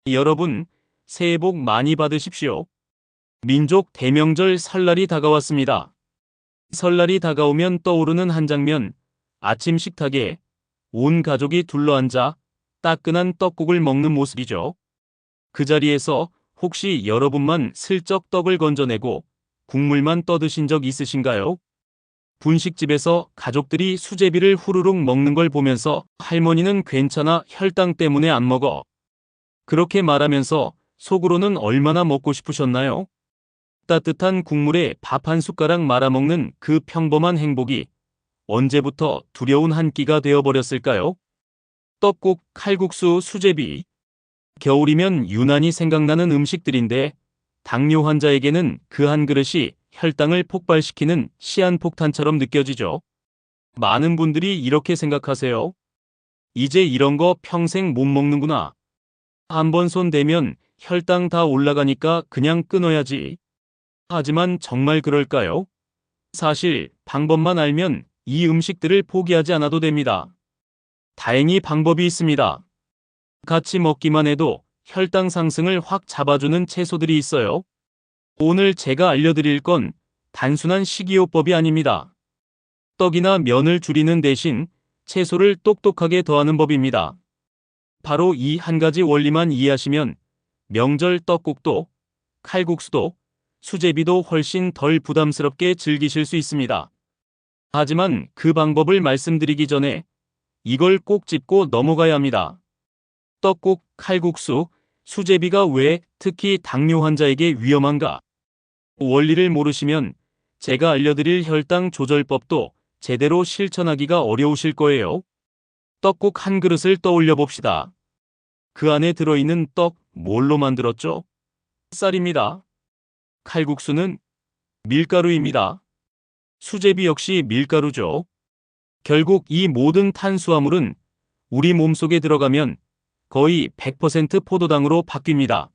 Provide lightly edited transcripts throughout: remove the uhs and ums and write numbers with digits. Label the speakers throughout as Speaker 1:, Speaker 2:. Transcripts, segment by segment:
Speaker 1: 여러분, 새해 복 많이 받으십시오. 민족 대명절 설날이 다가왔습니다. 설날이 다가오면 떠오르는 한 장면, 아침 식탁에 온 가족이 둘러앉아 따끈한 떡국을 먹는 모습이죠. 그 자리에서 혹시 여러분만 슬쩍 떡을 건져내고 국물만 떠드신 적 있으신가요? 분식집에서 가족들이 수제비를 후루룩 먹는 걸 보면서 할머니는 괜찮아 혈당 때문에 안 먹어. 그렇게 말하면서 속으로는 얼마나 먹고 싶으셨나요? 따뜻한 국물에 밥 한 숟가락 말아먹는 그 평범한 행복이 언제부터 두려운 한 끼가 되어버렸을까요? 떡국, 칼국수, 수제비. 겨울이면 유난히 생각나는 음식들인데 당뇨 환자에게는 그 한 그릇이 혈당을 폭발시키는 시한폭탄처럼 느껴지죠. 많은 분들이 이렇게 생각하세요. 이제 이런 거 평생 못 먹는구나. 한번 손 대면 혈당 다 올라가니까 그냥 끊어야지. 하지만 정말 그럴까요? 사실 방법만 알면 이 음식들을 포기하지 않아도 됩니다. 다행히 방법이 있습니다. 같이 먹기만 해도 혈당 상승을 확 잡아주는 채소들이 있어요. 오늘 제가 알려드릴 건 단순한 식이요법이 아닙니다. 떡이나 면을 줄이는 대신 채소를 똑똑하게 더하는 법입니다. 바로 이 한 가지 원리만 이해하시면 명절 떡국도, 칼국수도, 수제비도 훨씬 덜 부담스럽게 즐기실 수 있습니다. 하지만 그 방법을 말씀드리기 전에 이걸 꼭 짚고 넘어가야 합니다. 떡국, 칼국수, 수제비가 왜 특히 당뇨 환자에게 위험한가? 원리를 모르시면 제가 알려드릴 혈당 조절법도 제대로 실천하기가 어려우실 거예요. 떡국 한 그릇을 떠올려 봅시다. 그 안에 들어있는 떡, 뭘로 만들었죠? 쌀입니다. 칼국수는 밀가루입니다. 수제비 역시 밀가루죠. 결국 이 모든 탄수화물은 우리 몸속에 들어가면 거의 100% 포도당으로 바뀝니다.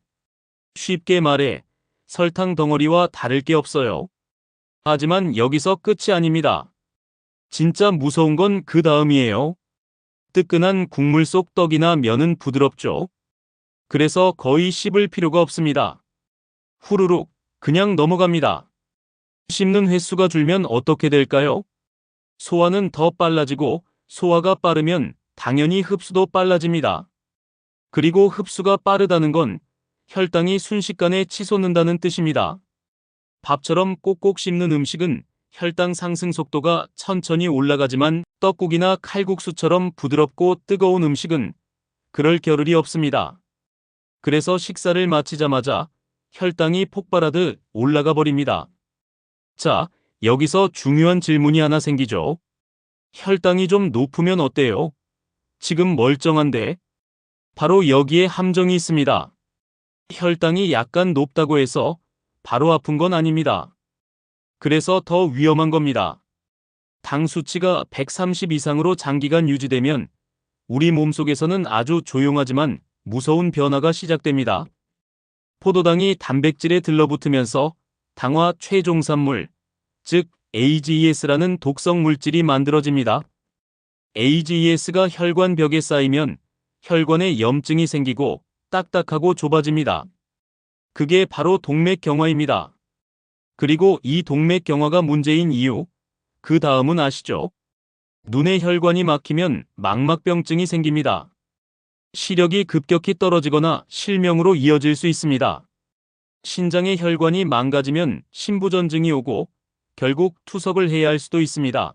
Speaker 1: 쉽게 말해 설탕 덩어리와 다를 게 없어요. 하지만 여기서 끝이 아닙니다. 진짜 무서운 건 그 다음이에요. 뜨끈한 국물 속 떡이나 면은 부드럽죠. 그래서 거의 씹을 필요가 없습니다. 후루룩 그냥 넘어갑니다. 씹는 횟수가 줄면 어떻게 될까요? 소화는 더 빨라지고 소화가 빠르면 당연히 흡수도 빨라집니다. 그리고 흡수가 빠르다는 건 혈당이 순식간에 치솟는다는 뜻입니다. 밥처럼 꼭꼭 씹는 음식은 혈당 상승 속도가 천천히 올라가지만 떡국이나 칼국수처럼 부드럽고 뜨거운 음식은 그럴 겨를이 없습니다. 그래서 식사를 마치자마자 혈당이 폭발하듯 올라가 버립니다. 자, 여기서 중요한 질문이 하나 생기죠. 혈당이 좀 높으면 어때요? 지금 멀쩡한데? 바로 여기에 함정이 있습니다. 혈당이 약간 높다고 해서 바로 아픈 건 아닙니다. 그래서 더 위험한 겁니다. 당 수치가 130 이상으로 장기간 유지되면 우리 몸속에서는 아주 조용하지만 무서운 변화가 시작됩니다. 포도당이 단백질에 들러붙으면서 당화 최종산물, 즉 AGES라는 독성 물질이 만들어집니다. AGES가 혈관벽에 쌓이면 혈관에 염증이 생기고 딱딱하고 좁아집니다. 그게 바로 동맥경화입니다. 그리고 이 동맥경화가 문제인 이유, 그 다음은 아시죠? 눈의 혈관이 막히면 망막병증이 생깁니다. 시력이 급격히 떨어지거나 실명으로 이어질 수 있습니다. 신장의 혈관이 망가지면 심부전증이 오고 결국 투석을 해야 할 수도 있습니다.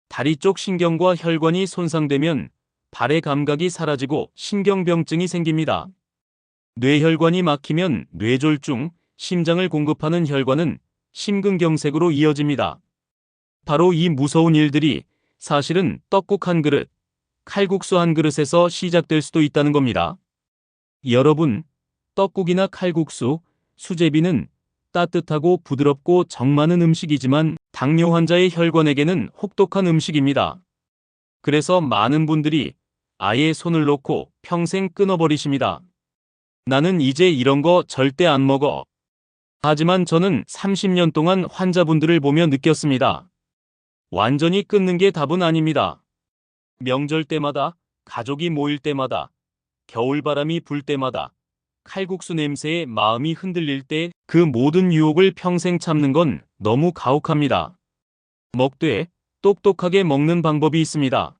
Speaker 1: 다리 쪽 신경과 혈관이 손상되면 발의 감각이 사라지고 신경병증이 생깁니다. 뇌혈관이 막히면 뇌졸중, 심장을 공급하는 혈관은 심근경색으로 이어집니다. 바로 이 무서운 일들이 사실은 떡국 한 그릇, 칼국수 한 그릇에서 시작될 수도 있다는 겁니다. 여러분, 떡국이나 칼국수, 수제비는 따뜻하고 부드럽고 정 많은 음식이지만 당뇨 환자의 혈관에게는 혹독한 음식입니다. 그래서 많은 분들이 아예 손을 놓고 평생 끊어버리십니다. 나는 이제 이런 거 절대 안 먹어. 하지만 저는 30년 동안 환자분들을 보며 느꼈습니다. 완전히 끊는 게 답은 아닙니다. 명절 때마다, 가족이 모일 때마다, 겨울바람이 불 때마다 칼국수 냄새에 마음이 흔들릴 때 그 모든 유혹을 평생 참는 건 너무 가혹합니다. 먹되 똑똑하게 먹는 방법이 있습니다.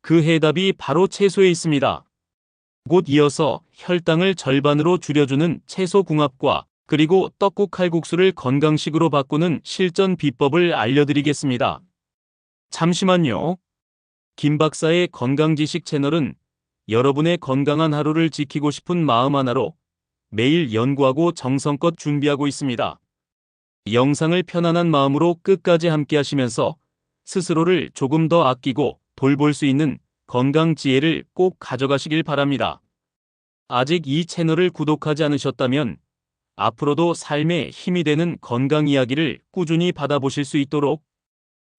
Speaker 1: 그 해답이 바로 채소에 있습니다. 곧 이어서 혈당을 절반으로 줄여주는 채소 궁합과 그리고 떡국 칼국수를 건강식으로 바꾸는 실전 비법을 알려드리겠습니다. 잠시만요. 김 박사의 건강지식 채널은 여러분의 건강한 하루를 지키고 싶은 마음 하나로 매일 연구하고 정성껏 준비하고 있습니다. 영상을 편안한 마음으로 끝까지 함께 하시면서 스스로를 조금 더 아끼고 돌볼 수 있는 건강 지혜를 꼭 가져가시길 바랍니다. 아직 이 채널을 구독하지 않으셨다면 앞으로도 삶에 힘이 되는 건강 이야기를 꾸준히 받아보실 수 있도록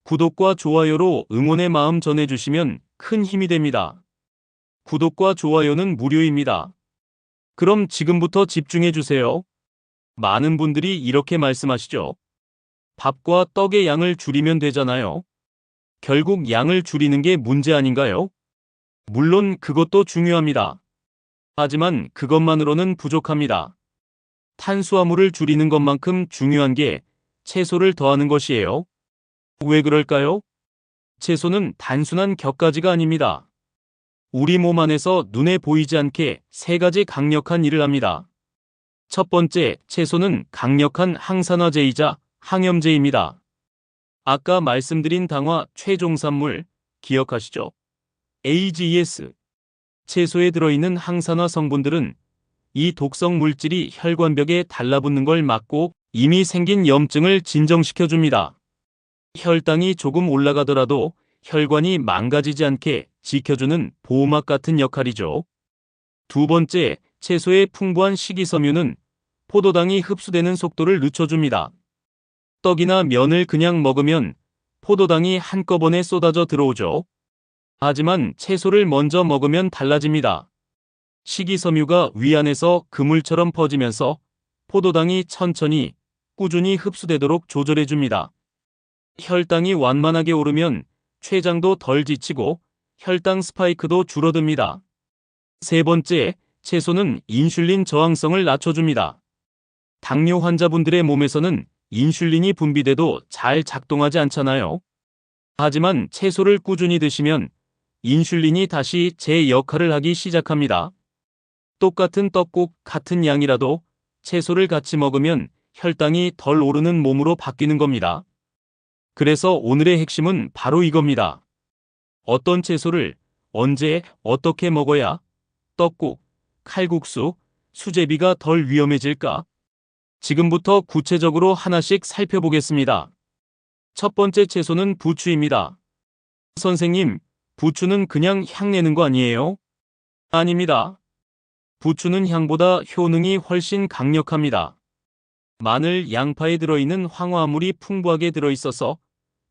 Speaker 1: 구독과 좋아요로 응원의 마음 전해주시면 큰 힘이 됩니다. 구독과 좋아요는 무료입니다. 그럼 지금부터 집중해주세요. 많은 분들이 이렇게 말씀하시죠. 밥과 떡의 양을 줄이면 되잖아요. 결국 양을 줄이는 게 문제 아닌가요? 물론 그것도 중요합니다. 하지만 그것만으로는 부족합니다. 탄수화물을 줄이는 것만큼 중요한 게 채소를 더하는 것이에요. 왜 그럴까요? 채소는 단순한 격가지가 아닙니다. 우리 몸 안에서 눈에 보이지 않게 세 가지 강력한 일을 합니다. 첫 번째, 채소는 강력한 항산화제이자 항염제입니다. 아까 말씀드린 당화 최종산물 기억하시죠? AGEs. 채소에 들어있는 항산화 성분들은 이 독성 물질이 혈관벽에 달라붙는 걸 막고 이미 생긴 염증을 진정시켜줍니다. 혈당이 조금 올라가더라도 혈관이 망가지지 않게 지켜주는 보호막 같은 역할이죠. 두 번째, 채소의 풍부한 식이섬유는 포도당이 흡수되는 속도를 늦춰줍니다. 떡이나 면을 그냥 먹으면 포도당이 한꺼번에 쏟아져 들어오죠. 하지만 채소를 먼저 먹으면 달라집니다. 식이섬유가 위안에서 그물처럼 퍼지면서 포도당이 천천히 꾸준히 흡수되도록 조절해줍니다. 혈당이 완만하게 오르면 췌장도 덜 지치고 혈당 스파이크도 줄어듭니다. 세 번째, 채소는 인슐린 저항성을 낮춰줍니다. 당뇨 환자분들의 몸에서는 인슐린이 분비돼도 잘 작동하지 않잖아요. 하지만 채소를 꾸준히 드시면 인슐린이 다시 제 역할을 하기 시작합니다. 똑같은 떡국 같은 양이라도 채소를 같이 먹으면 혈당이 덜 오르는 몸으로 바뀌는 겁니다. 그래서 오늘의 핵심은 바로 이겁니다. 어떤 채소를 언제 어떻게 먹어야 떡국, 칼국수, 수제비가 덜 위험해질까? 지금부터 구체적으로 하나씩 살펴보겠습니다. 첫 번째 채소는 부추입니다. 선생님, 부추는 그냥 향 내는 거 아니에요? 아닙니다. 부추는 향보다 효능이 훨씬 강력합니다. 마늘, 양파에 들어있는 황화물이 풍부하게 들어있어서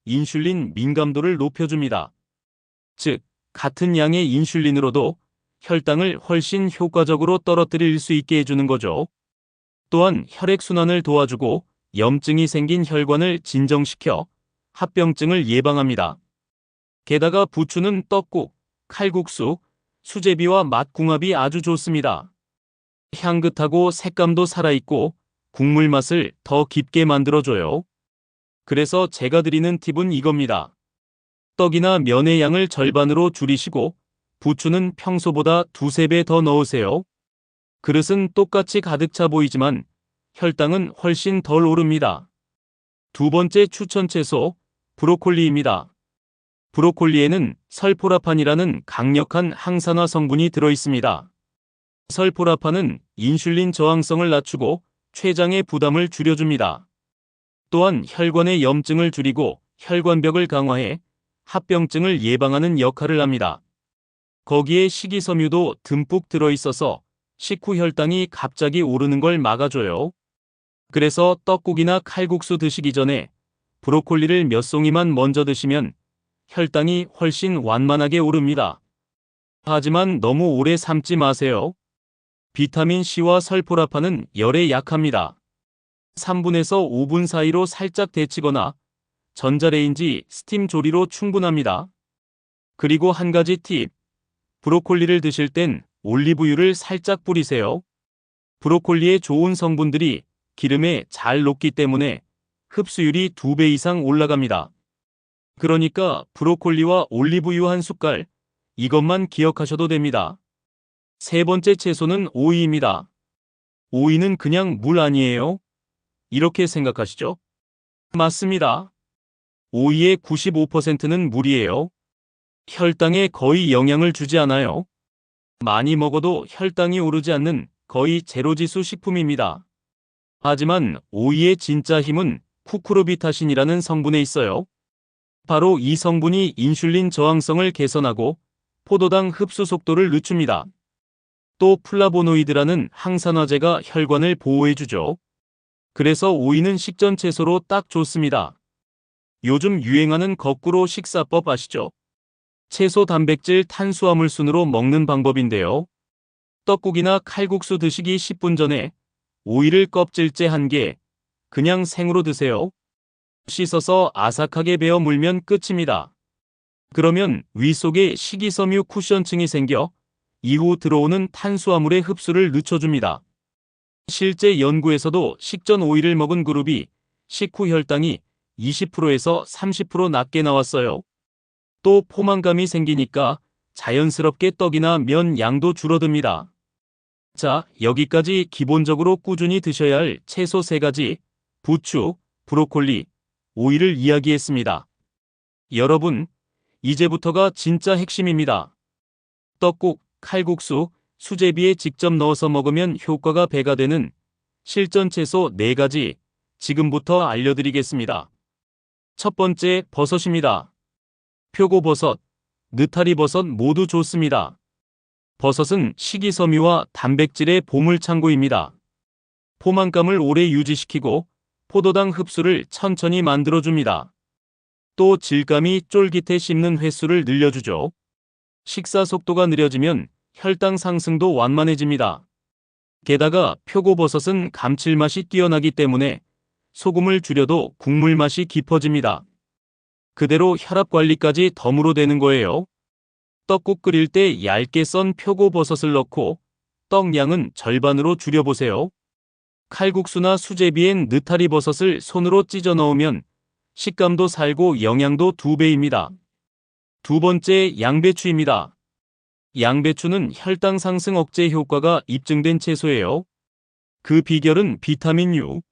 Speaker 1: 인슐린 민감도를 높여줍니다. 즉, 같은 양의 인슐린으로도 혈당을 훨씬 효과적으로 떨어뜨릴 수 있게 해주는 거죠. 또한 혈액순환을 도와주고 염증이 생긴 혈관을 진정시켜 합병증을 예방합니다. 게다가 부추는 떡국, 칼국수, 수제비와 맛 궁합이 아주 좋습니다. 향긋하고 색감도 살아있고 국물 맛을 더 깊게 만들어줘요. 그래서 제가 드리는 팁은 이겁니다. 떡이나 면의 양을 절반으로 줄이시고 부추는 평소보다 2~3배 더 넣으세요. 그릇은 똑같이 가득 차 보이지만 혈당은 훨씬 덜 오릅니다. 두 번째 추천 채소, 브로콜리입니다. 브로콜리에는 설포라판이라는 강력한 항산화 성분이 들어있습니다. 설포라판은 인슐린 저항성을 낮추고 췌장의 부담을 줄여줍니다. 또한 혈관의 염증을 줄이고 혈관벽을 강화해 합병증을 예방하는 역할을 합니다. 거기에 식이섬유도 듬뿍 들어있어서 식후 혈당이 갑자기 오르는 걸 막아줘요. 그래서 떡국이나 칼국수 드시기 전에 브로콜리를 몇 송이만 먼저 드시면 혈당이 훨씬 완만하게 오릅니다. 하지만 너무 오래 삶지 마세요. 비타민C와 설포라판은 열에 약합니다. 3분에서 5분 사이로 살짝 데치거나 전자레인지 스팀 조리로 충분합니다. 그리고 한 가지 팁. 브로콜리를 드실 땐 올리브유를 살짝 뿌리세요. 브로콜리의 좋은 성분들이 기름에 잘 녹기 때문에 흡수율이 2배 이상 올라갑니다. 그러니까 브로콜리와 올리브유 한 숟갈, 이것만 기억하셔도 됩니다. 세 번째 채소는 오이입니다. 오이는 그냥 물 아니에요? 이렇게 생각하시죠? 맞습니다. 오이의 95%는 물이에요. 혈당에 거의 영향을 주지 않아요. 많이 먹어도 혈당이 오르지 않는 거의 제로지수 식품입니다. 하지만 오이의 진짜 힘은 쿠쿠르비타신이라는 성분에 있어요. 바로 이 성분이 인슐린 저항성을 개선하고 포도당 흡수 속도를 늦춥니다. 또 플라보노이드라는 항산화제가 혈관을 보호해주죠. 그래서 오이는 식전 채소로 딱 좋습니다. 요즘 유행하는 거꾸로 식사법 아시죠? 채소 단백질 탄수화물 순으로 먹는 방법인데요. 떡국이나 칼국수 드시기 10분 전에 오이를 껍질째 1개, 그냥 생으로 드세요. 씻어서 아삭하게 베어 물면 끝입니다. 그러면 위 속에 식이섬유 쿠션층이 생겨 이후 들어오는 탄수화물의 흡수를 늦춰줍니다. 실제 연구에서도 식전 오이를 먹은 그룹이 식후 혈당이 20%에서 30% 낮게 나왔어요. 또 포만감이 생기니까 자연스럽게 떡이나 면 양도 줄어듭니다. 자, 여기까지 기본적으로 꾸준히 드셔야 할 채소 3가지, 부추, 브로콜리, 오이를 이야기했습니다. 여러분, 이제부터가 진짜 핵심입니다. 떡국, 칼국수, 수제비에 직접 넣어서 먹으면 효과가 배가 되는 실전 채소 4가지 지금부터 알려드리겠습니다. 첫 번째, 버섯입니다. 표고버섯, 느타리버섯 모두 좋습니다. 버섯은 식이섬유와 단백질의 보물창고입니다. 포만감을 오래 유지시키고 포도당 흡수를 천천히 만들어줍니다. 또 질감이 쫄깃해 씹는 횟수를 늘려주죠. 식사 속도가 느려지면 혈당 상승도 완만해집니다. 게다가 표고버섯은 감칠맛이 뛰어나기 때문에 소금을 줄여도 국물 맛이 깊어집니다. 그대로 혈압 관리까지 덤으로 되는 거예요. 떡국 끓일 때 얇게 썬 표고버섯을 넣고 떡 양은 절반으로 줄여보세요. 칼국수나 수제비엔 느타리버섯을 손으로 찢어 넣으면 식감도 살고 영양도 2배입니다. 두 번째, 양배추입니다. 양배추는 혈당 상승 억제 효과가 입증된 채소예요. 그 비결은 비타민 U.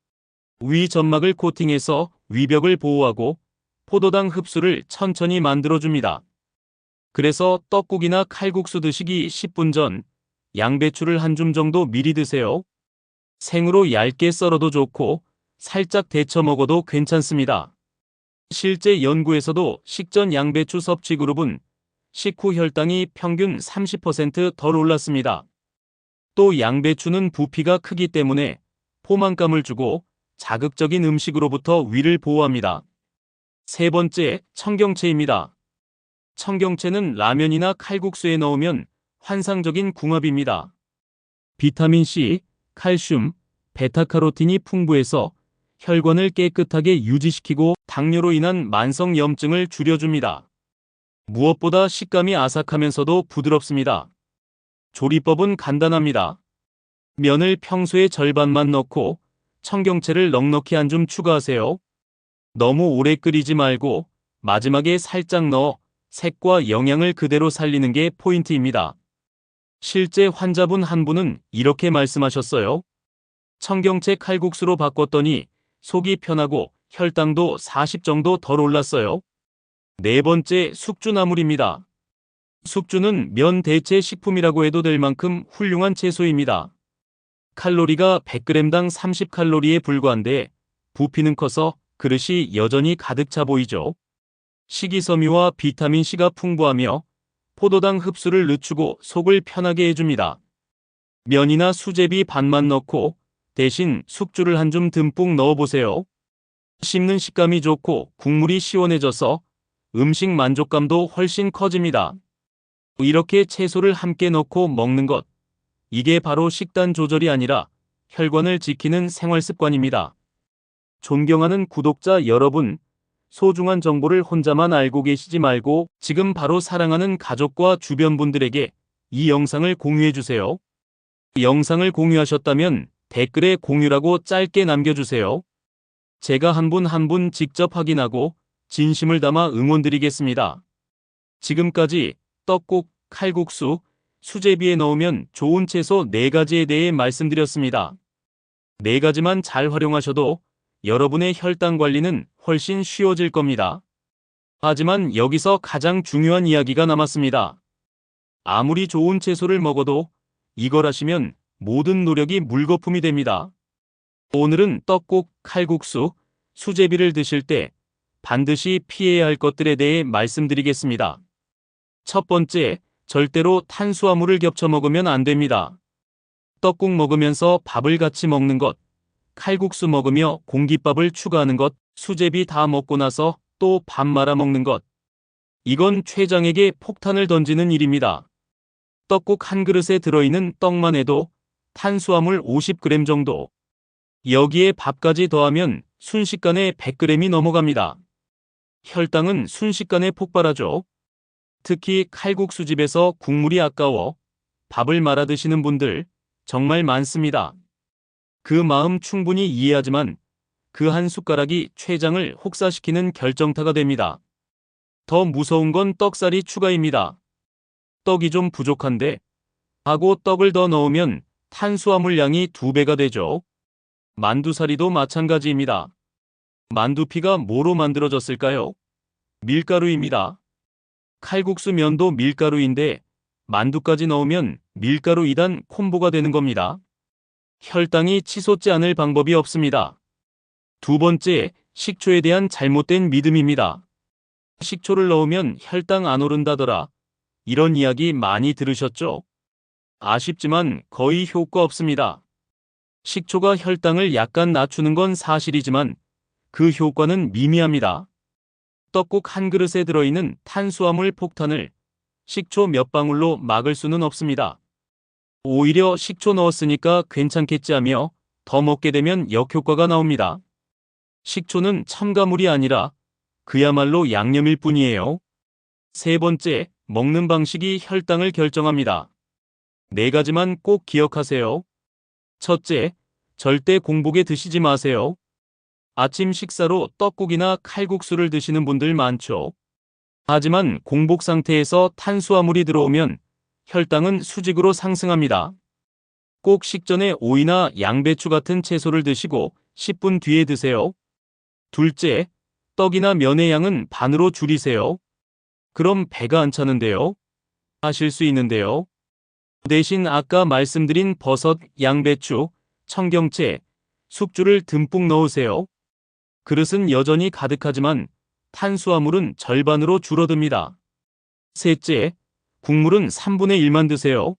Speaker 1: 위 점막을 코팅해서 위벽을 보호하고 포도당 흡수를 천천히 만들어줍니다. 그래서 떡국이나 칼국수 드시기 10분 전 양배추를 한 줌 정도 미리 드세요. 생으로 얇게 썰어도 좋고 살짝 데쳐 먹어도 괜찮습니다. 실제 연구에서도 식전 양배추 섭취 그룹은 식후 혈당이 평균 30% 덜 올랐습니다. 또 양배추는 부피가 크기 때문에 포만감을 주고 자극적인 음식으로부터 위를 보호합니다. 세 번째, 청경채입니다. 청경채는 라면이나 칼국수에 넣으면 환상적인 궁합입니다. 비타민C, 칼슘, 베타카로틴이 풍부해서 혈관을 깨끗하게 유지시키고 당뇨로 인한 만성염증을 줄여줍니다. 무엇보다 식감이 아삭하면서도 부드럽습니다. 조리법은 간단합니다. 면을 평소의 절반만 넣고 청경채를 넉넉히 한 줌 추가하세요. 너무 오래 끓이지 말고 마지막에 살짝 넣어 색과 영양을 그대로 살리는 게 포인트입니다. 실제 환자분 한 분은 이렇게 말씀하셨어요. 청경채 칼국수로 바꿨더니 속이 편하고 혈당도 40 정도 덜 올랐어요. 네 번째, 숙주나물입니다. 숙주는 면 대체 식품이라고 해도 될 만큼 훌륭한 채소입니다. 칼로리가 100g당 30칼로리에 불과한데 부피는 커서 그릇이 여전히 가득 차 보이죠. 식이섬유와 비타민C가 풍부하며 포도당 흡수를 늦추고 속을 편하게 해줍니다. 면이나 수제비 반만 넣고 대신 숙주를 한 줌 듬뿍 넣어보세요. 씹는 식감이 좋고 국물이 시원해져서 음식 만족감도 훨씬 커집니다. 이렇게 채소를 함께 넣고 먹는 것, 이게 바로 식단 조절이 아니라 혈관을 지키는 생활 습관입니다. 존경하는 구독자 여러분, 소중한 정보를 혼자만 알고 계시지 말고 지금 바로 사랑하는 가족과 주변 분들에게 이 영상을 공유해 주세요. 영상을 공유하셨다면 댓글에 공유라고 짧게 남겨주세요. 제가 한 분 한 분 직접 확인하고 진심을 담아 응원드리겠습니다. 지금까지 떡국, 칼국수, 수제비에 넣으면 좋은 채소 4가지에 대해 말씀드렸습니다. 4가지만 잘 활용하셔도 여러분의 혈당 관리는 훨씬 쉬워질 겁니다. 하지만 여기서 가장 중요한 이야기가 남았습니다. 아무리 좋은 채소를 먹어도 이걸 하시면 모든 노력이 물거품이 됩니다. 오늘은 떡국, 칼국수, 수제비를 드실 때 반드시 피해야 할 것들에 대해 말씀드리겠습니다. 첫 번째, 절대로 탄수화물을 겹쳐 먹으면 안 됩니다. 떡국 먹으면서 밥을 같이 먹는 것, 칼국수 먹으며 공깃밥을 추가하는 것, 수제비 다 먹고 나서 또 밥 말아 먹는 것. 이건 췌장에게 폭탄을 던지는 일입니다. 떡국 한 그릇에 들어있는 떡만 해도 탄수화물 50g 정도. 여기에 밥까지 더하면 순식간에 100g이 넘어갑니다. 혈당은 순식간에 폭발하죠. 특히 칼국수집에서 국물이 아까워 밥을 말아 드시는 분들 정말 많습니다. 그 마음 충분히 이해하지만 그 한 숟가락이 췌장을 혹사시키는 결정타가 됩니다. 더 무서운 건 떡살이 추가입니다. 떡이 좀 부족한데 하고 떡을 더 넣으면 탄수화물 양이 2배가 되죠. 만두사리도 마찬가지입니다. 만두피가 뭐로 만들어졌을까요? 밀가루입니다. 칼국수 면도 밀가루인데 만두까지 넣으면 밀가루 2단 콤보가 되는 겁니다. 혈당이 치솟지 않을 방법이 없습니다. 두 번째, 식초에 대한 잘못된 믿음입니다. 식초를 넣으면 혈당 안 오른다더라. 이런 이야기 많이 들으셨죠? 아쉽지만 거의 효과 없습니다. 식초가 혈당을 약간 낮추는 건 사실이지만 그 효과는 미미합니다. 떡국 한 그릇에 들어있는 탄수화물 폭탄을 식초 몇 방울로 막을 수는 없습니다. 오히려 식초 넣었으니까 괜찮겠지 하며 더 먹게 되면 역효과가 나옵니다. 식초는 첨가물이 아니라 그야말로 양념일 뿐이에요. 세 번째, 먹는 방식이 혈당을 결정합니다. 4가지만 꼭 기억하세요. 첫째, 절대 공복에 드시지 마세요. 아침 식사로 떡국이나 칼국수를 드시는 분들 많죠. 하지만 공복 상태에서 탄수화물이 들어오면 혈당은 수직으로 상승합니다. 꼭 식전에 오이나 양배추 같은 채소를 드시고 10분 뒤에 드세요. 둘째, 떡이나 면의 양은 반으로 줄이세요. 그럼 배가 안 차는데요? 하실 수 있는데요. 대신 아까 말씀드린 버섯, 양배추, 청경채, 숙주를 듬뿍 넣으세요. 그릇은 여전히 가득하지만 탄수화물은 절반으로 줄어듭니다. 셋째, 국물은 3분의 1만 드세요.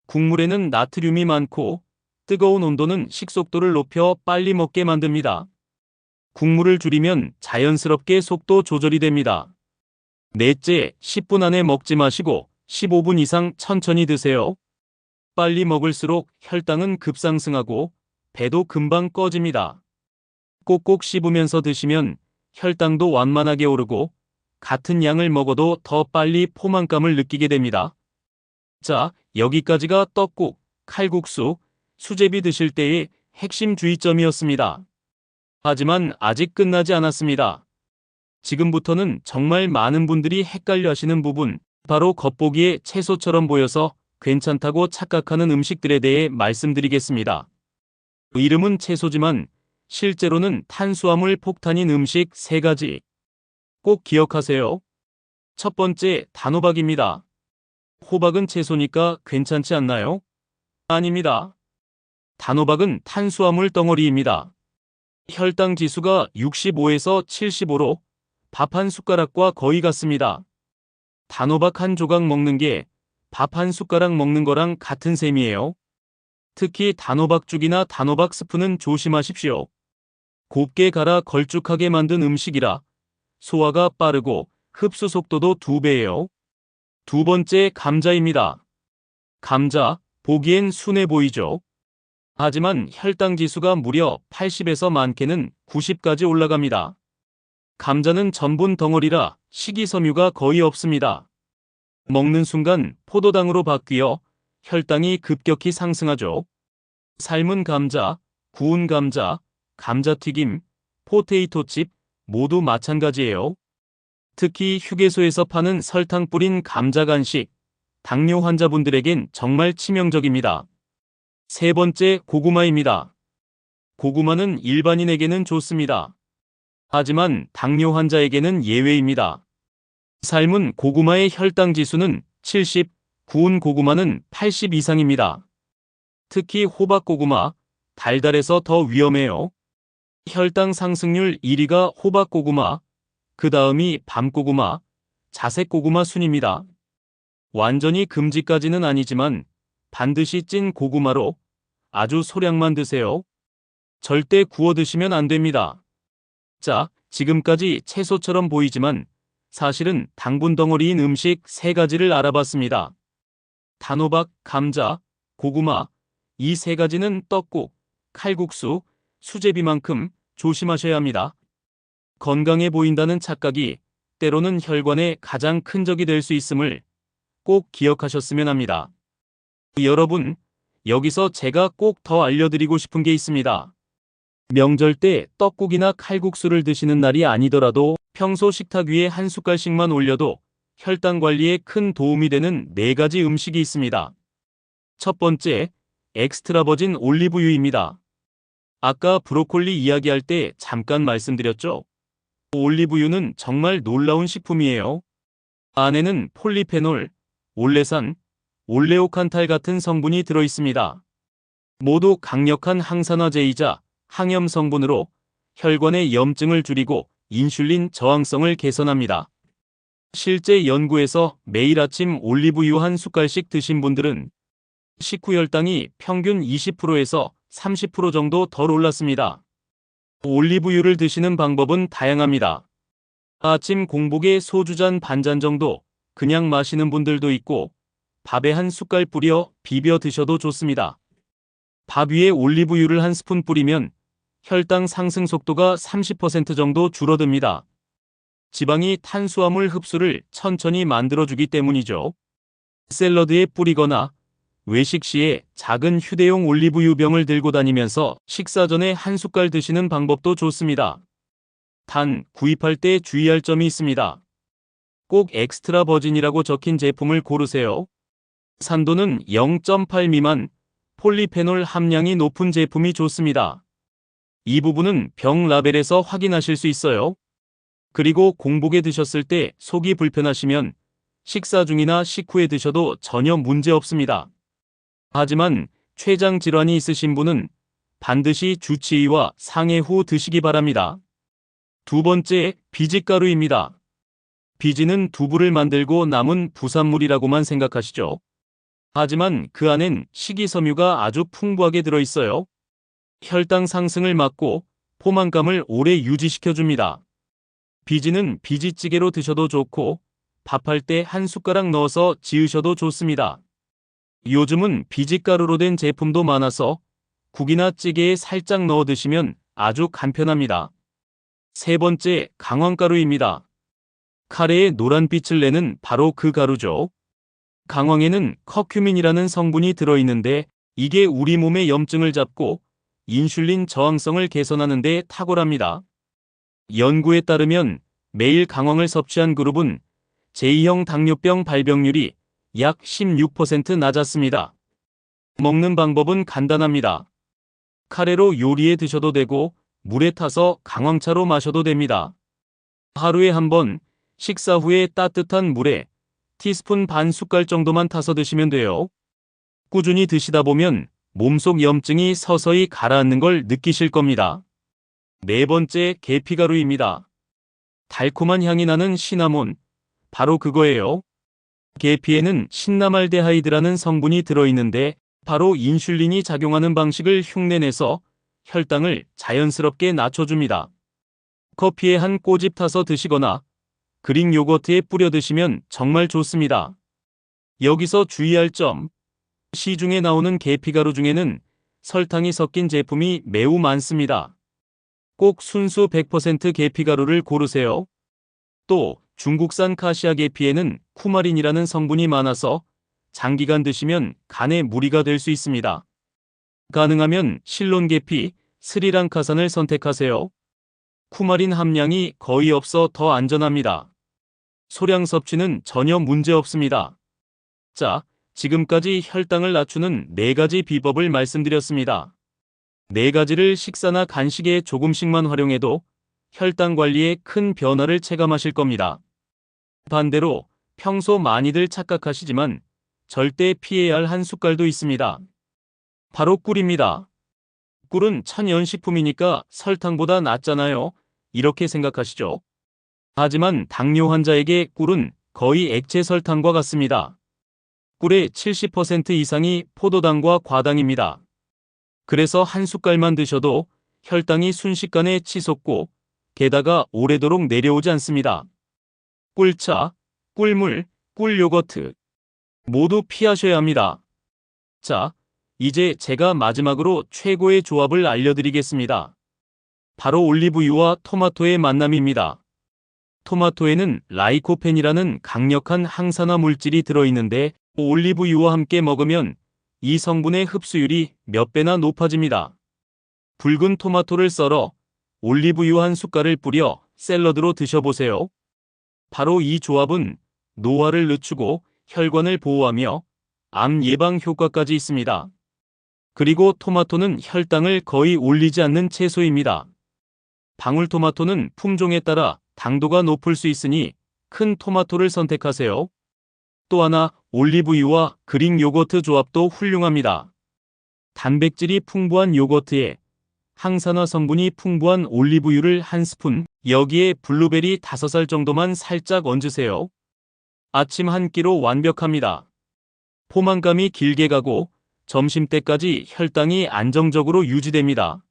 Speaker 1: 국물에는 나트륨이 많고 뜨거운 온도는 식속도를 높여 빨리 먹게 만듭니다. 국물을 줄이면 자연스럽게 속도 조절이 됩니다. 넷째, 10분 안에 먹지 마시고 15분 이상 천천히 드세요. 빨리 먹을수록 혈당은 급상승하고 배도 금방 꺼집니다. 꼭꼭 씹으면서 드시면 혈당도 완만하게 오르고 같은 양을 먹어도 더 빨리 포만감을 느끼게 됩니다. 자, 여기까지가 떡국, 칼국수, 수제비 드실 때의 핵심 주의점이었습니다. 하지만 아직 끝나지 않았습니다. 지금부터는 정말 많은 분들이 헷갈려 하시는 부분, 바로 겉보기에 채소처럼 보여서 괜찮다고 착각하는 음식들에 대해 말씀드리겠습니다. 이름은 채소지만 실제로는 탄수화물 폭탄인 음식 3가지. 꼭 기억하세요. 첫 번째, 단호박입니다. 호박은 채소니까 괜찮지 않나요? 아닙니다. 단호박은 탄수화물 덩어리입니다. 혈당 지수가 65에서 75로 밥 한 숟가락과 거의 같습니다. 단호박 한 조각 먹는 게 밥 한 숟가락 먹는 거랑 같은 셈이에요. 특히 단호박죽이나 단호박 스프는 조심하십시오. 곱게 갈아 걸쭉하게 만든 음식이라 소화가 빠르고 흡수 속도도 2배예요. 두 번째, 감자입니다. 감자, 보기엔 순해 보이죠? 하지만 혈당 지수가 무려 80에서 많게는 90까지 올라갑니다. 감자는 전분 덩어리라 식이섬유가 거의 없습니다. 먹는 순간 포도당으로 바뀌어 혈당이 급격히 상승하죠. 삶은 감자, 구운 감자, 감자튀김, 포테이토칩 모두 마찬가지예요. 특히 휴게소에서 파는 설탕 뿌린 감자 간식, 당뇨 환자분들에겐 정말 치명적입니다. 세 번째, 고구마입니다. 고구마는 일반인에게는 좋습니다. 하지만 당뇨 환자에게는 예외입니다. 삶은 고구마의 혈당 지수는 70, 구운 고구마는 80 이상입니다. 특히 호박고구마, 달달해서 더 위험해요. 혈당 상승률 1위가 호박고구마, 그 다음이 밤고구마, 자색고구마 순입니다. 완전히 금지까지는 아니지만 반드시 찐 고구마로 아주 소량만 드세요. 절대 구워 드시면 안 됩니다. 자, 지금까지 채소처럼 보이지만 사실은 당분 덩어리인 음식 3가지를 알아봤습니다. 단호박, 감자, 고구마, 이 3가지는 떡국, 칼국수, 수제비만큼 조심하셔야 합니다. 건강해 보인다는 착각이 때로는 혈관에 가장 큰 적이 될 수 있음을 꼭 기억하셨으면 합니다. 여러분, 여기서 제가 꼭 더 알려드리고 싶은 게 있습니다. 명절 때 떡국이나 칼국수를 드시는 날이 아니더라도 평소 식탁 위에 한 숟갈씩만 올려도 혈당 관리에 큰 도움이 되는 4가지 음식이 있습니다. 첫 번째, 엑스트라 버진 올리브유입니다. 아까 브로콜리 이야기할 때 잠깐 말씀드렸죠? 올리브유는 정말 놀라운 식품이에요. 안에는 폴리페놀, 올레산, 올레오칸탈 같은 성분이 들어있습니다. 모두 강력한 항산화제이자 항염 성분으로 혈관의 염증을 줄이고 인슐린 저항성을 개선합니다. 실제 연구에서 매일 아침 올리브유 한 숟갈씩 드신 분들은 식후 혈당이 평균 20%에서 30% 정도 덜 올랐습니다. 올리브유를 드시는 방법은 다양합니다. 아침 공복에 소주잔 반잔 정도 그냥 마시는 분들도 있고 밥에 한 숟갈 뿌려 비벼 드셔도 좋습니다. 밥 위에 올리브유를 한 스푼 뿌리면 혈당 상승 속도가 30% 정도 줄어듭니다. 지방이 탄수화물 흡수를 천천히 만들어주기 때문이죠. 샐러드에 뿌리거나 외식 시에 작은 휴대용 올리브유 병을 들고 다니면서 식사 전에 한 숟갈 드시는 방법도 좋습니다. 단, 구입할 때 주의할 점이 있습니다. 꼭 엑스트라 버진이라고 적힌 제품을 고르세요. 산도는 0.8 미만, 폴리페놀 함량이 높은 제품이 좋습니다. 이 부분은 병 라벨에서 확인하실 수 있어요. 그리고 공복에 드셨을 때 속이 불편하시면 식사 중이나 식후에 드셔도 전혀 문제 없습니다. 하지만 췌장 질환이 있으신 분은 반드시 주치의와 상해 후 드시기 바랍니다. 두 번째, 비지가루입니다. 비지는 두부를 만들고 남은 부산물이라고만 생각하시죠. 하지만 그 안엔 식이섬유가 아주 풍부하게 들어있어요. 혈당 상승을 막고 포만감을 오래 유지시켜줍니다. 비지는 비지찌개로 드셔도 좋고 밥할 때 한 숟가락 넣어서 지으셔도 좋습니다. 요즘은 비지가루로 된 제품도 많아서 국이나 찌개에 살짝 넣어 드시면 아주 간편합니다. 세 번째, 강황가루입니다. 카레에 노란빛을 내는 바로 그 가루죠. 강황에는 커큐민이라는 성분이 들어있는데 이게 우리 몸의 염증을 잡고 인슐린 저항성을 개선하는 데 탁월합니다. 연구에 따르면 매일 강황을 섭취한 그룹은 제2형 당뇨병 발병률이 약 16% 낮았습니다. 먹는 방법은 간단합니다. 카레로 요리해 드셔도 되고 물에 타서 강황차로 마셔도 됩니다. 하루에 한 번 식사 후에 따뜻한 물에 티스푼 반 숟갈 정도만 타서 드시면 돼요. 꾸준히 드시다 보면 몸속 염증이 서서히 가라앉는 걸 느끼실 겁니다. 네 번째, 계피가루입니다. 달콤한 향이 나는 시나몬, 바로 그거예요. 계피에는 신나말데하이드라는 성분이 들어있는데 바로 인슐린이 작용하는 방식을 흉내내서 혈당을 자연스럽게 낮춰줍니다. 커피에 한 꼬집 타서 드시거나 그릭 요거트에 뿌려 드시면 정말 좋습니다. 여기서 주의할 점, 시중에 나오는 계피가루 중에는 설탕이 섞인 제품이 매우 많습니다. 꼭 순수 100% 계피가루를 고르세요. 또 중국산 카시아 계피에는 쿠마린이라는 성분이 많아서 장기간 드시면 간에 무리가 될 수 있습니다. 가능하면 실론계피, 스리랑카산을 선택하세요. 쿠마린 함량이 거의 없어 더 안전합니다. 소량 섭취는 전혀 문제 없습니다. 자, 지금까지 혈당을 낮추는 4가지 비법을 말씀드렸습니다. 4가지를 식사나 간식에 조금씩만 활용해도 혈당 관리에 큰 변화를 체감하실 겁니다. 반대로 평소 많이들 착각하시지만 절대 피해야 할 한 숟갈도 있습니다. 바로 꿀입니다. 꿀은 천연식품이니까 설탕보다 낫잖아요. 이렇게 생각하시죠? 하지만 당뇨 환자에게 꿀은 거의 액체 설탕과 같습니다. 꿀의 70% 이상이 포도당과 과당입니다. 그래서 한 숟갈만 드셔도 혈당이 순식간에 치솟고 게다가 오래도록 내려오지 않습니다. 꿀차, 꿀물, 꿀요거트 모두 피하셔야 합니다. 자, 이제 제가 마지막으로 최고의 조합을 알려드리겠습니다. 바로 올리브유와 토마토의 만남입니다. 토마토에는 라이코펜이라는 강력한 항산화 물질이 들어있는데 올리브유와 함께 먹으면 이 성분의 흡수율이 몇 배나 높아집니다. 붉은 토마토를 썰어 올리브유 한 숟갈을 뿌려 샐러드로 드셔보세요. 바로 이 조합은 노화를 늦추고 혈관을 보호하며 암 예방 효과까지 있습니다. 그리고 토마토는 혈당을 거의 올리지 않는 채소입니다. 방울토마토는 품종에 따라 당도가 높을 수 있으니 큰 토마토를 선택하세요. 또 하나, 올리브유와 그릭 요거트 조합도 훌륭합니다. 단백질이 풍부한 요거트에 항산화 성분이 풍부한 올리브유를 한 스푼, 여기에 블루베리 5살 정도만 살짝 얹으세요. 아침 한 끼로 완벽합니다. 포만감이 길게 가고 점심때까지 혈당이 안정적으로 유지됩니다.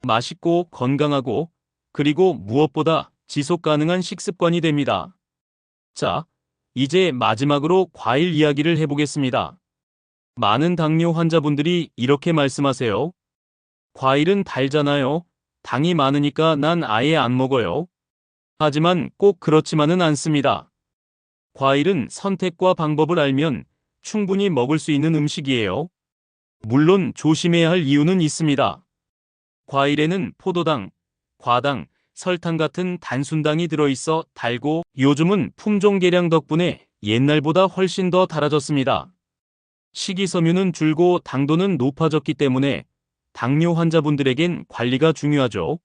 Speaker 1: 맛있고 건강하고 그리고 무엇보다 지속 가능한 식습관이 됩니다. 자, 이제 마지막으로 과일 이야기를 해보겠습니다. 많은 당뇨 환자분들이 이렇게 말씀하세요. 과일은 달잖아요. 당이 많으니까 난 아예 안 먹어요. 하지만 꼭 그렇지만은 않습니다. 과일은 선택과 방법을 알면 충분히 먹을 수 있는 음식이에요. 물론 조심해야 할 이유는 있습니다. 과일에는 포도당, 과당, 설탕 같은 단순당이 들어있어 달고 요즘은 품종 개량 덕분에 옛날보다 훨씬 더 달아졌습니다. 식이섬유는 줄고 당도는 높아졌기 때문에 당뇨 환자분들에겐 관리가 중요하죠.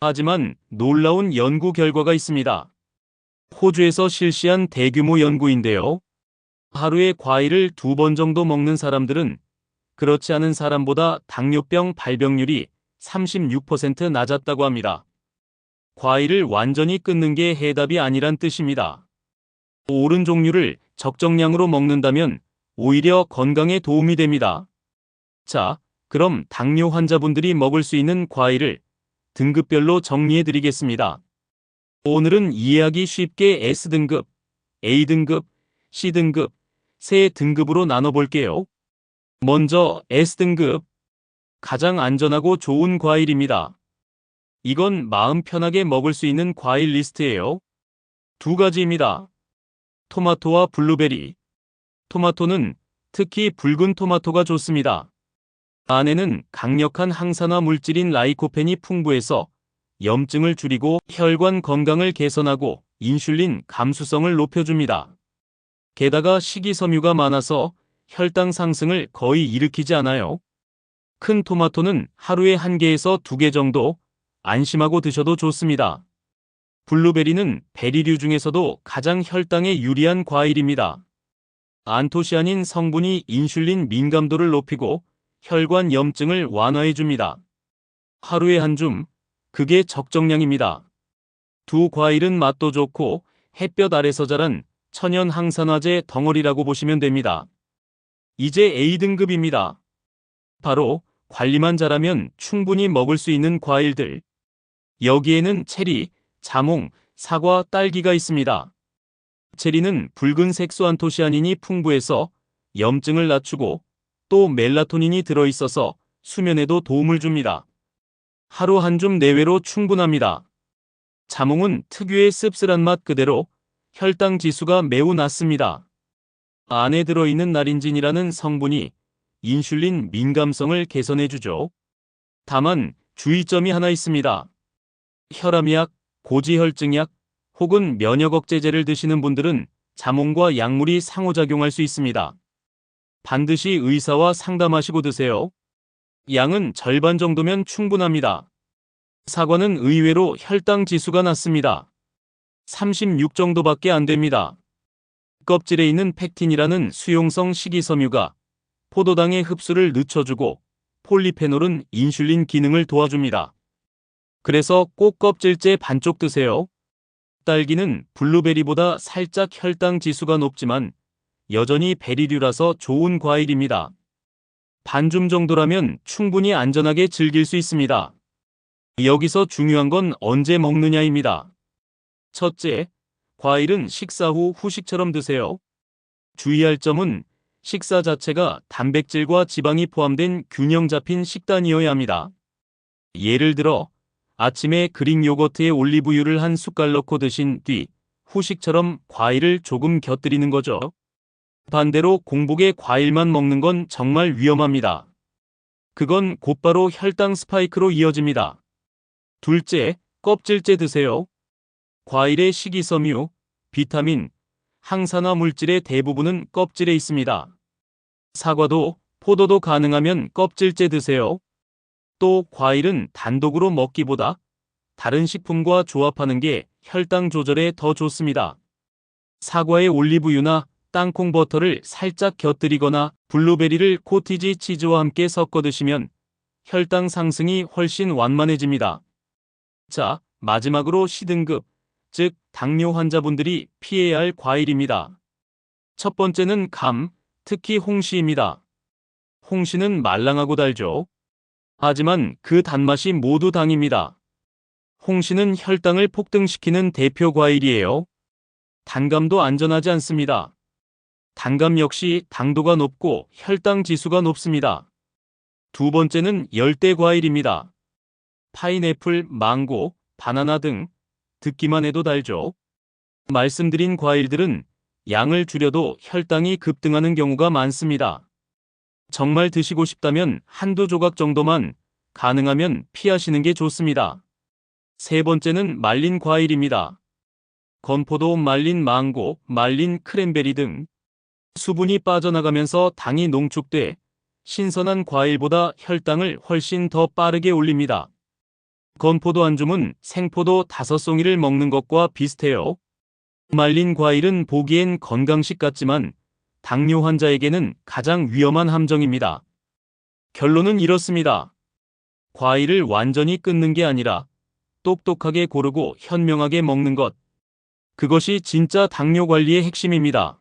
Speaker 1: 하지만 놀라운 연구 결과가 있습니다. 호주에서 실시한 대규모 연구인데요. 하루에 과일을 2번 정도 먹는 사람들은 그렇지 않은 사람보다 당뇨병 발병률이 36% 낮았다고 합니다. 과일을 완전히 끊는 게 해답이 아니란 뜻입니다. 옳은 종류를 적정량으로 먹는다면 오히려 건강에 도움이 됩니다. 자, 그럼 당뇨 환자분들이 먹을 수 있는 과일을 등급별로 정리해 드리겠습니다. 오늘은 이해하기 쉽게 S등급, A등급, C등급, 세 등급으로 나눠볼게요. 먼저 S등급, 가장 안전하고 좋은 과일입니다. 이건 마음 편하게 먹을 수 있는 과일 리스트예요. 2가지입니다. 토마토와 블루베리. 토마토는 특히 붉은 토마토가 좋습니다. 안에는 강력한 항산화 물질인 라이코펜이 풍부해서 염증을 줄이고 혈관 건강을 개선하고 인슐린 감수성을 높여줍니다. 게다가 식이섬유가 많아서 혈당 상승을 거의 일으키지 않아요. 큰 토마토는 하루에 1개에서 2개 정도 안심하고 드셔도 좋습니다. 블루베리는 베리류 중에서도 가장 혈당에 유리한 과일입니다. 안토시아닌 성분이 인슐린 민감도를 높이고 혈관 염증을 완화해줍니다. 하루에 한 줌, 그게 적정량입니다. 2 과일은 맛도 좋고 햇볕 아래서 자란 천연 항산화제 덩어리라고 보시면 됩니다. 이제 A등급입니다. 바로 관리만 잘하면 충분히 먹을 수 있는 과일들. 여기에는 체리, 자몽, 사과, 딸기가 있습니다. 체리는 붉은 색소안토시아닌이 풍부해서 염증을 낮추고 또 멜라토닌이 들어있어서 수면에도 도움을 줍니다. 하루 한 줌 내외로 충분합니다. 자몽은 특유의 씁쓸한 맛 그대로 혈당 지수가 매우 낮습니다. 안에 들어있는 나린진이라는 성분이 인슐린 민감성을 개선해주죠. 다만 주의점이 하나 있습니다. 혈압약, 고지혈증약 혹은 면역억제제를 드시는 분들은 자몽과 약물이 상호작용할 수 있습니다. 반드시 의사와 상담하시고 드세요. 양은 절반 정도면 충분합니다. 사과는 의외로 혈당 지수가 낮습니다. 36 정도밖에 안 됩니다. 껍질에 있는 팩틴이라는 수용성 식이섬유가 포도당의 흡수를 늦춰주고 폴리페놀은 인슐린 기능을 도와줍니다. 그래서 꼭 껍질째 반쪽 드세요. 딸기는 블루베리보다 살짝 혈당 지수가 높지만 여전히 베리류라서 좋은 과일입니다. 반줌 정도라면 충분히 안전하게 즐길 수 있습니다. 여기서 중요한 건 언제 먹느냐입니다. 첫째, 과일은 식사 후 후식처럼 드세요. 주의할 점은 식사 자체가 단백질과 지방이 포함된 균형 잡힌 식단이어야 합니다. 예를 들어 아침에 그릭 요거트에 올리브유를 한 숟갈 넣고 드신 뒤 후식처럼 과일을 조금 곁들이는 거죠. 반대로 공복에 과일만 먹는 건 정말 위험합니다. 그건 곧바로 혈당 스파이크로 이어집니다. 둘째, 껍질째 드세요. 과일의 식이섬유, 비타민, 항산화 물질의 대부분은 껍질에 있습니다. 사과도, 포도도 가능하면 껍질째 드세요. 또 과일은 단독으로 먹기보다 다른 식품과 조합하는 게 혈당 조절에 더 좋습니다. 사과에 올리브유나 땅콩 버터를 살짝 곁들이거나 블루베리를 코티지 치즈와 함께 섞어 드시면 혈당 상승이 훨씬 완만해집니다. 자, 마지막으로 C등급, 즉 당뇨 환자분들이 피해야 할 과일입니다. 첫 번째는 감, 특히 홍시입니다. 홍시는 말랑하고 달죠. 하지만 그 단맛이 모두 당입니다. 홍시는 혈당을 폭등시키는 대표 과일이에요. 단감도 안전하지 않습니다. 단감 역시 당도가 높고 혈당 지수가 높습니다. 두 번째는 열대 과일입니다. 파인애플, 망고, 바나나 등 듣기만 해도 달죠. 말씀드린 과일들은 양을 줄여도 혈당이 급등하는 경우가 많습니다. 정말 드시고 싶다면 한두 조각 정도만, 가능하면 피하시는 게 좋습니다. 세 번째는 말린 과일입니다. 건포도, 말린 망고, 말린 크랜베리 등 수분이 빠져나가면서 당이 농축돼 신선한 과일보다 혈당을 훨씬 더 빠르게 올립니다. 건포도 한 줌은 생포도 5송이를 먹는 것과 비슷해요. 말린 과일은 보기엔 건강식 같지만 당뇨 환자에게는 가장 위험한 함정입니다. 결론은 이렇습니다. 과일을 완전히 끊는 게 아니라 똑똑하게 고르고 현명하게 먹는 것. 그것이 진짜 당뇨 관리의 핵심입니다.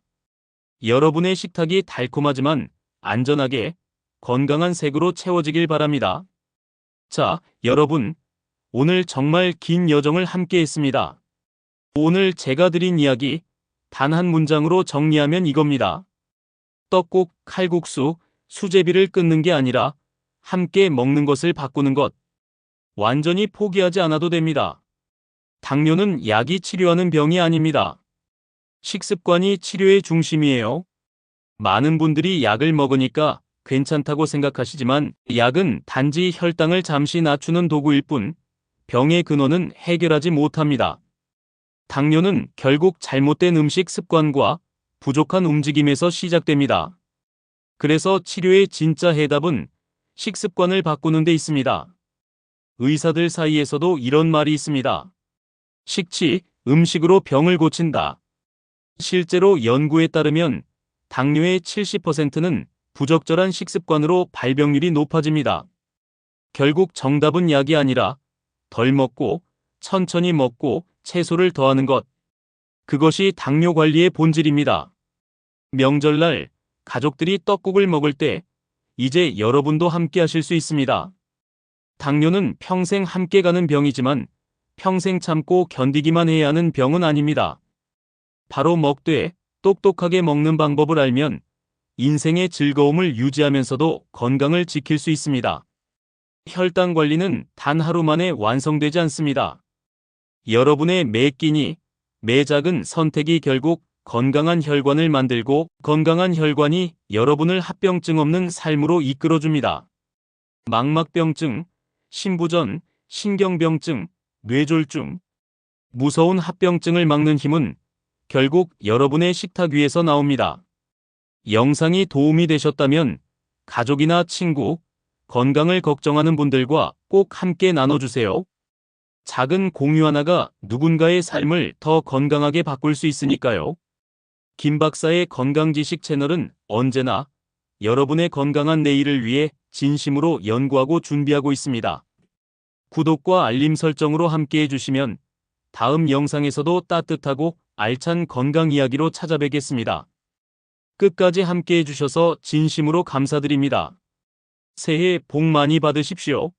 Speaker 1: 여러분의 식탁이 달콤하지만 안전하게 건강한 색으로 채워지길 바랍니다. 자, 여러분, 오늘 정말 긴 여정을 함께 했습니다. 오늘 제가 드린 이야기 단 한 문장으로 정리하면 이겁니다. 떡국, 칼국수, 수제비를 끊는 게 아니라 함께 먹는 것을 바꾸는 것. 완전히 포기하지 않아도 됩니다. 당뇨는 약이 치료하는 병이 아닙니다. 식습관이 치료의 중심이에요. 많은 분들이 약을 먹으니까 괜찮다고 생각하시지만 약은 단지 혈당을 잠시 낮추는 도구일 뿐 병의 근원은 해결하지 못합니다. 당뇨는 결국 잘못된 음식 습관과 부족한 움직임에서 시작됩니다. 그래서 치료의 진짜 해답은 식습관을 바꾸는 데 있습니다. 의사들 사이에서도 이런 말이 있습니다. 식치, 음식으로 병을 고친다. 실제로 연구에 따르면 당뇨의 70%는 부적절한 식습관으로 발병률이 높아집니다. 결국 정답은 약이 아니라 덜 먹고 천천히 먹고 채소를 더하는 것. 그것이 당뇨 관리의 본질입니다. 명절날 가족들이 떡국을 먹을 때 이제 여러분도 함께 하실 수 있습니다. 당뇨는 평생 함께 가는 병이지만 평생 참고 견디기만 해야 하는 병은 아닙니다. 바로 먹되 똑똑하게 먹는 방법을 알면 인생의 즐거움을 유지하면서도 건강을 지킬 수 있습니다. 혈당 관리는 단 하루 만에 완성되지 않습니다. 여러분의 매 끼니, 매 작은 선택이 결국 건강한 혈관을 만들고 건강한 혈관이 여러분을 합병증 없는 삶으로 이끌어줍니다. 망막병증, 신부전, 신경병증, 뇌졸중, 무서운 합병증을 막는 힘은 결국 여러분의 식탁 위에서 나옵니다. 영상이 도움이 되셨다면 가족이나 친구, 건강을 걱정하는 분들과 꼭 함께 나눠주세요. 작은 공유 하나가 누군가의 삶을 더 건강하게 바꿀 수 있으니까요. 김 박사의 건강지식 채널은 언제나 여러분의 건강한 내일을 위해 진심으로 연구하고 준비하고 있습니다. 구독과 알림 설정으로 함께 해주시면 다음 영상에서도 따뜻하고 알찬 건강 이야기로 찾아뵙겠습니다. 끝까지 함께 해주셔서 진심으로 감사드립니다. 새해 복 많이 받으십시오.